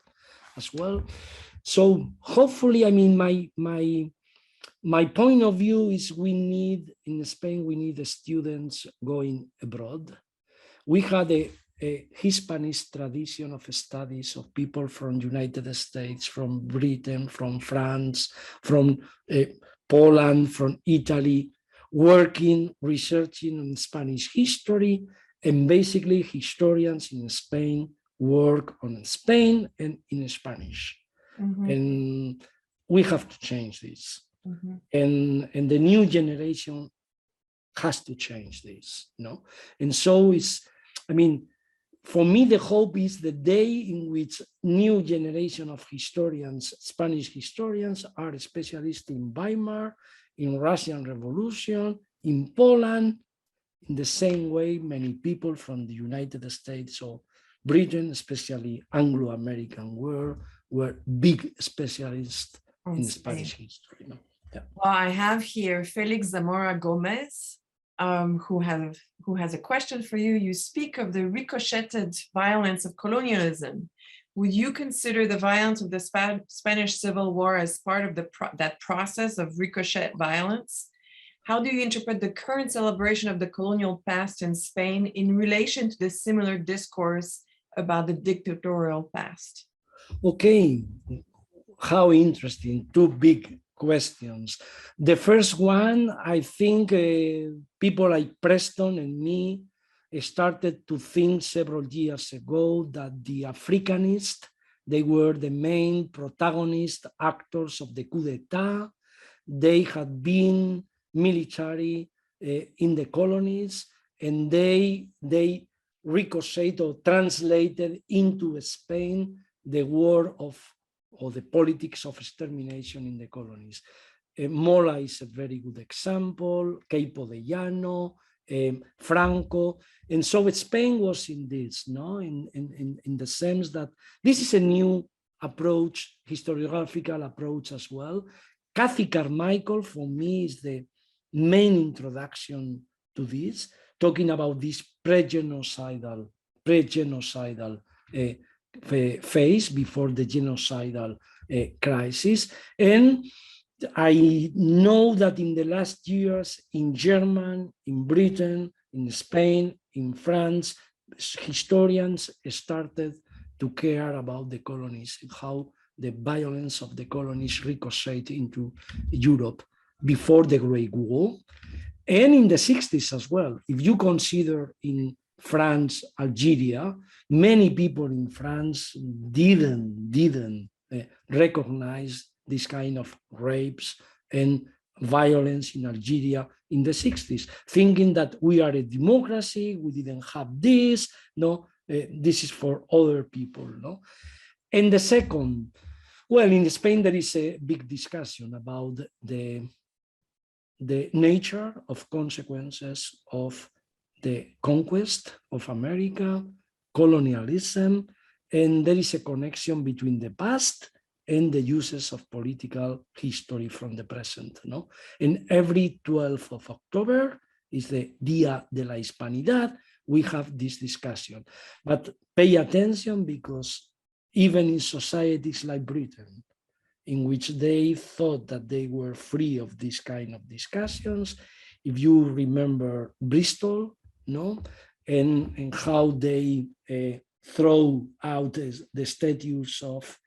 B: as well. So hopefully, my point of view is in Spain, we need the students going abroad. We had a Hispanist tradition of studies of people from United States, from Britain, from France, from Poland, from Italy, working, researching on Spanish history, and basically historians in Spain work on Spain and in Spanish. Mm-hmm. And we have to change this. Mm-hmm. And the new generation has to change this, And so for me, the hope is the day in which new generation of historians, Spanish historians, are specialists in Weimar, in Russian Revolution, in Poland, in the same way many people from the United States or Britain, especially Anglo-American, were big specialists in Spanish history. Yeah.
A: Well, I have here Felix Zamora Gomez, who has a question for you. You speak of the ricocheted violence of colonialism. Would you consider the violence of the Spanish Civil War as part of that process of ricochet violence? How do you interpret the current celebration of the colonial past in Spain in relation to the similar discourse about the dictatorial past?
B: Okay, how interesting. Two big questions. The first one, I think people like Preston and me started to think several years ago that the Africanists, they were the main protagonist actors of the coup d'etat. They had been military in the colonies, and they ricocheted or translated into Spain the war or the politics of extermination in the colonies. Mola is a very good example, Queipo de Llano, Franco. And so Spain was in this, no? In the sense that this is a new approach, historiographical approach as well. Cathy Carmichael, for me, is the main introduction to this, talking about this pre-genocidal phase before the genocidal crisis. And I know that in the last years in Germany, in Britain, in Spain, in France, historians started to care about the colonies, how the violence of the colonies ricocheted into Europe before the Great War. And in the 60s as well. If you consider in France, Algeria, many people in France didn't recognize this kind of rapes and violence in Algeria in the 60s, thinking that we are a democracy, we didn't have this, no, this is for other people, no? And the second, well, in Spain, there is a big discussion about the nature of consequences of the conquest of America, colonialism, and there is a connection between the past and the uses of political history from the present. No? And every 12th of October is the Día de la Hispanidad. We have this discussion. But pay attention, because even in societies like Britain, in which they thought that they were free of this kind of discussions, if you remember Bristol, no, and how they throw out the statues of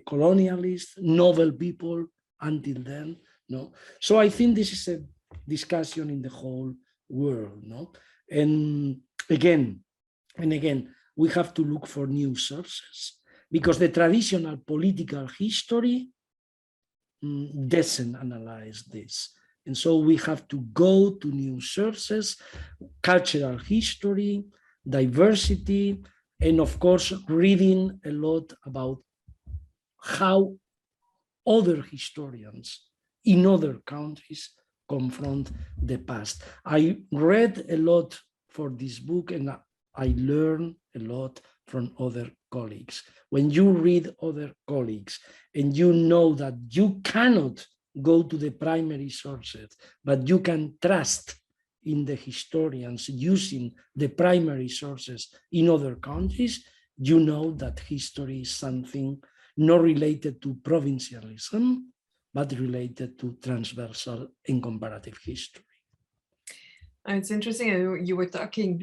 B: colonialists, noble people until then, no. So I think this is a discussion in the whole world, no. And again, we have to look for new sources, because the traditional political history doesn't analyze this. And so we have to go to new sources, cultural history, diversity, and of course, reading a lot about how other historians in other countries confront the past. I read a lot for this book, and I learned a lot from other colleagues. When you read other colleagues and you know that you cannot go to the primary sources, but you can trust in the historians using the primary sources in other countries, you know that history is something not related to provincialism, but related to transversal and comparative history.
A: It's interesting, you were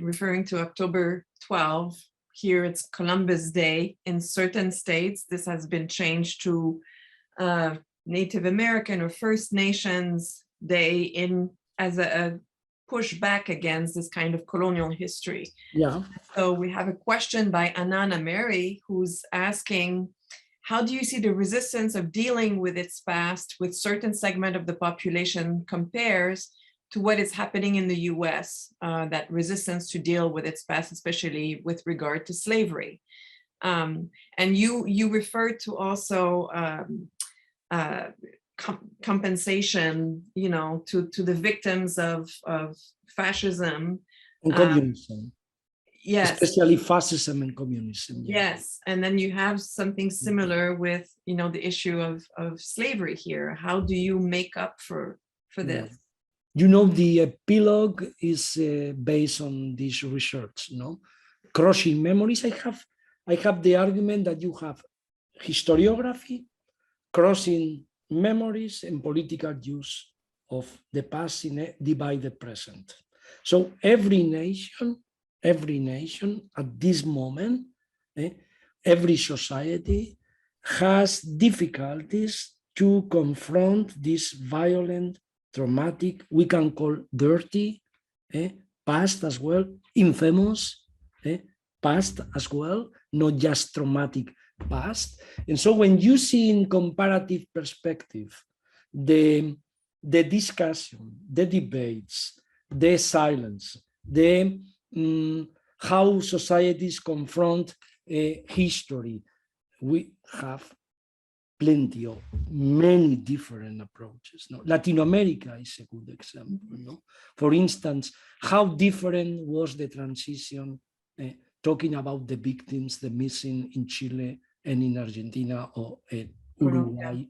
A: referring to October 12. Here it's Columbus Day. In certain states, this has been changed to Native American or First Nations Day as a pushback against this kind of colonial history.
B: Yeah.
A: So we have a question by Anana Mary, who's asking, how do you see the resistance of dealing with its past with certain segment of the population compares to what is happening in the US, that resistance to deal with its past, especially with regard to slavery. And you referred to also compensation, to the victims of fascism.
B: And communism.
A: Yes.
B: Especially fascism and communism. Yeah.
A: Yes, and then you have something similar with, the issue of slavery here. How do you make up for this?
B: The epilogue is based on this research, no? Crossing memories. I have the argument that you have historiography, crossing memories, and political use of the past in a divided present. So every nation at this moment, every society has difficulties to confront this violent, traumatic, we can call dirty, past as well, infamous past as well, not just traumatic past. And so when you see in comparative perspective the discussion, the debates, the silence, the how societies confront history, we have plenty of many different approaches. No? Latin America is a good example. No? For instance, how different was the transition, talking about the victims, the missing in Chile and in Argentina or Uruguay,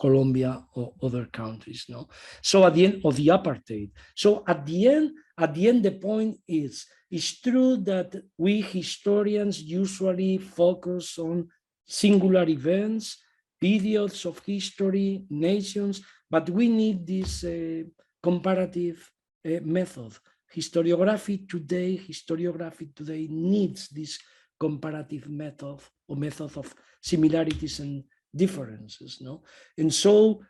B: Colombia or other countries. No? So at the end of the apartheid. So at the end, the point is, it's true that we historians usually focus on singular events, periods of history, nations, but we need this comparative method. Historiography today needs this comparative method or method of similarities and differences. No? And so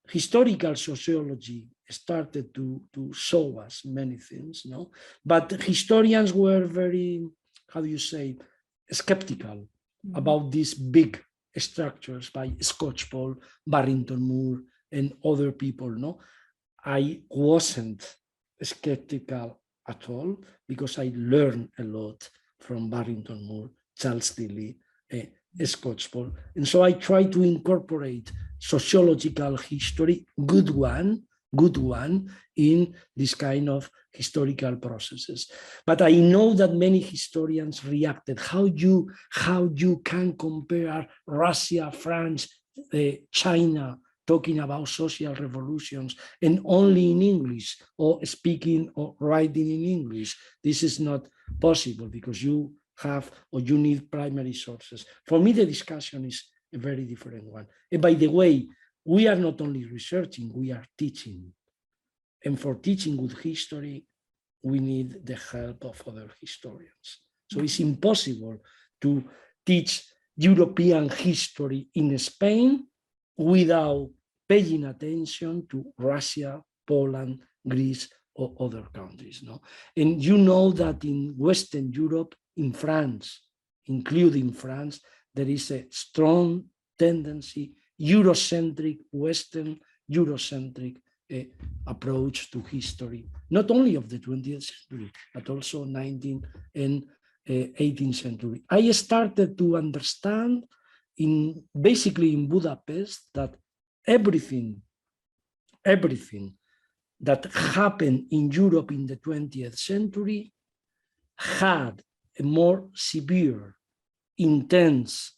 B: historical sociology started to show us many things, no? But historians were very, how do you say, skeptical about these big structures by Skocpol, Barrington Moore, and other people. No, I wasn't skeptical at all because I learned a lot from Barrington Moore, Charles Tilly, Skocpol, and so I try to incorporate sociological history, good one, in this kind of historical processes. But I know that many historians reacted. How you can compare Russia, France, China, talking about social revolutions and only in English or speaking or writing in English? This is not possible because you have or you need primary sources. For me, the discussion is a very different one. And by the way, we are not only researching, we are teaching. And for teaching good history, we need the help of other historians. So it's impossible to teach European history in Spain without paying attention to Russia, Poland, Greece, or other countries. No? And you know that in Western Europe, in France, including France, there is a strong tendency, Eurocentric, Western Eurocentric approach to history, not only of the 20th century, but also 19th and 18th century. I started to understand basically in Budapest that everything that happened in Europe in the 20th century had a more severe, intense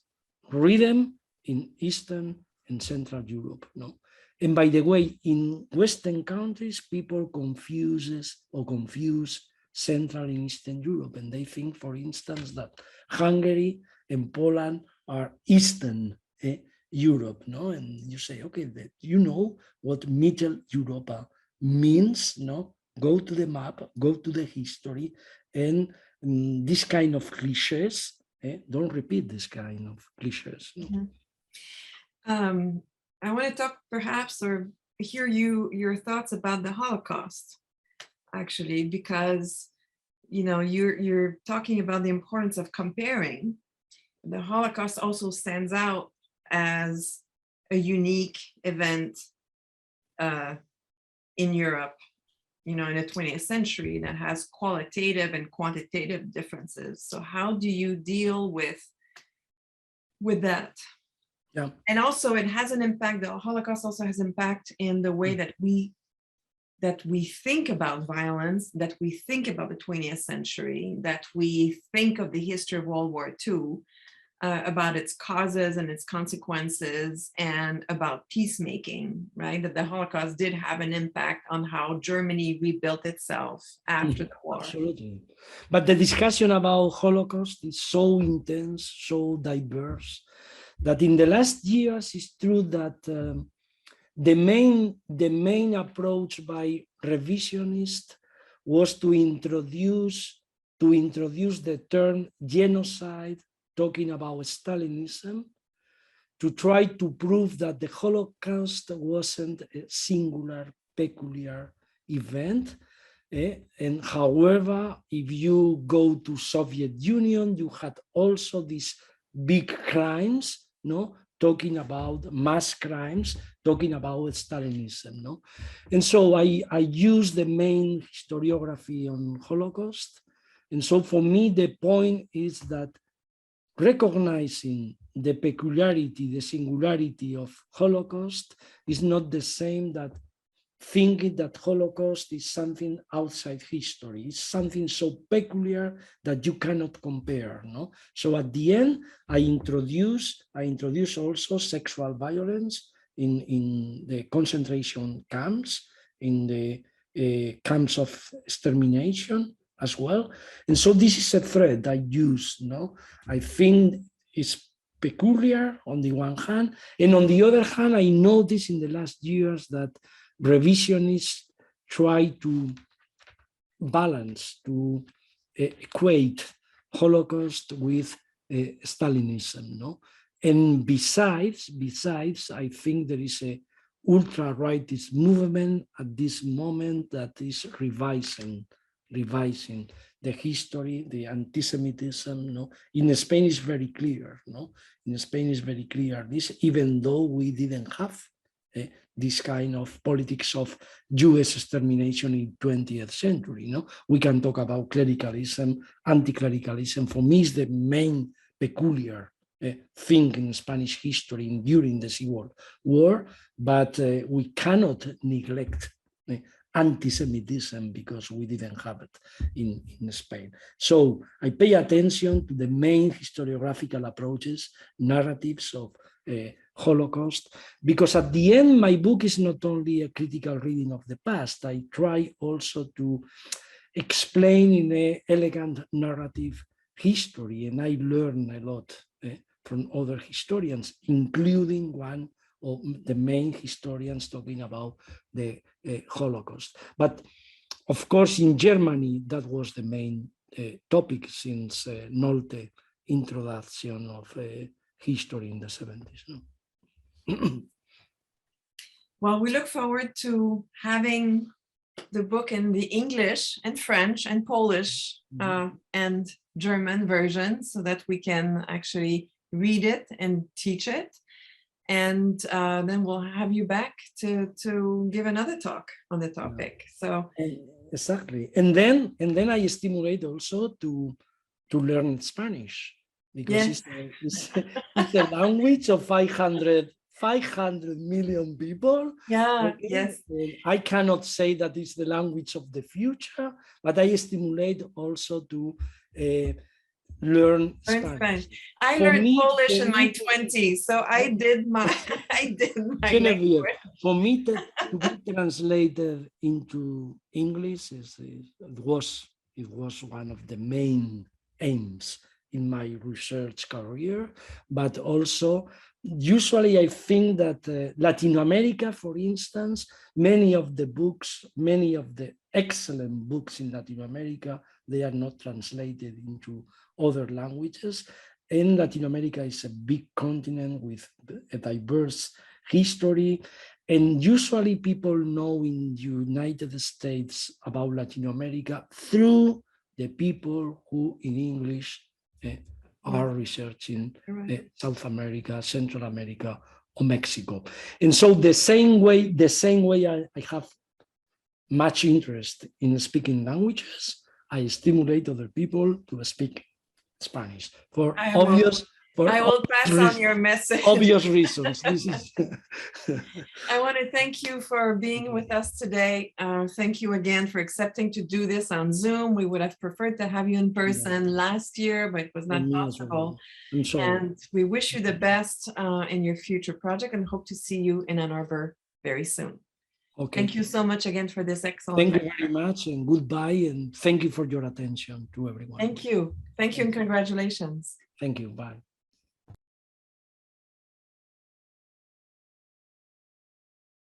B: rhythm in Eastern and Central Europe. No? And by the way, in Western countries, people confuse Central and Eastern Europe, and they think, for instance, that Hungary and Poland are Eastern Europe. No? And you say, okay, you know what Middle Europa means, no? Go to the map, go to the history, and this kind of cliches, don't repeat this kind of cliches. No?
A: I want to talk perhaps or hear your thoughts about the Holocaust, actually, because you're talking about the importance of comparing. The Holocaust also stands out as a unique event in Europe, in the 20th century that has qualitative and quantitative differences. So how do you deal with that?
B: Yeah.
A: And also it has an impact, the Holocaust also has impact in the way that we think about violence, that we think about the 20th century, that we think of the history of World War II, about its causes and its consequences, and about peacemaking, right? That the Holocaust did have an impact on how Germany rebuilt itself after the war.
B: Absolutely. But the discussion about Holocaust is so intense, so diverse, that in the last years, it's true that the main approach by revisionists was to introduce the term genocide, talking about Stalinism, to try to prove that the Holocaust wasn't a singular, peculiar event. And however, if you go to Soviet Union, you had also these big crimes, no, talking about mass crimes, talking about Stalinism, no? And so I use the main historiography on Holocaust. And so for me, the point is that recognizing the peculiarity, the singularity of Holocaust is not the same that thinking that Holocaust is something outside history. It's something so peculiar that you cannot compare, no? So at the end, I introduce also sexual violence in the concentration camps, in the camps of extermination as well. And so this is a thread I use, no? I think it's peculiar on the one hand, and on the other hand, I noticed in the last years that revisionists try to balance, to equate Holocaust with Stalinism, no? And besides, I think there is a ultra-rightist movement at this moment that is revising the history, the anti-Semitism, no? In Spain is very clear, no? In Spain is very clear this, even though we didn't have this kind of politics of Jewish extermination in 20th century. No? We can talk about clericalism, anti-clericalism. For me, is the main peculiar thing in Spanish history during the Civil War, but we cannot neglect anti-Semitism because we didn't have it in Spain. So I pay attention to the main historiographical approaches, narratives of Holocaust, because at the end, my book is not only a critical reading of the past. I try also to explain in an elegant narrative history, and I learn a lot from other historians, including one of the main historians talking about the Holocaust. But of course, in Germany, that was the main topic since Nolte introduction of history in the 70s. No?
A: Well, we look forward to having the book in the English and French and Polish and German version so that we can actually read it and teach it. And then we'll have you back to give another talk on the topic. So
B: exactly. And then I stimulate also to learn Spanish, because it's a language of 500 million people.
A: Yeah,
B: okay?
A: yes.
B: I cannot say that it's the language of the future, but I stimulate also to learn Spanish.
A: I learned Polish in my 20s, so I did my
B: Genevieve, for me to be translated into English it was one of the main aims in my research career, but also usually I think that Latin America, for instance, many of the excellent books in Latin America, they are not translated into other languages. And Latin America is a big continent with a diverse history. And usually people know in the United States about Latin America through the people who in English are researching South America, Central America, or Mexico. And so the same way I have much interest in speaking languages, I stimulate other people to speak Spanish for obvious
A: I will pass on your message.
B: Obvious reasons. This is
A: I want to thank you for being with us today. Thank you again for accepting to do this on Zoom. We would have preferred to have you in person last year, but it was not possible. And we wish you the best in your future project and hope to see you in Ann Arbor very soon. Okay. Thank you so much again for this excellent.
B: Thank you very much and goodbye, and thank you for your attention to everyone.
A: Thank you. Thank you and congratulations.
B: Thank you. Bye.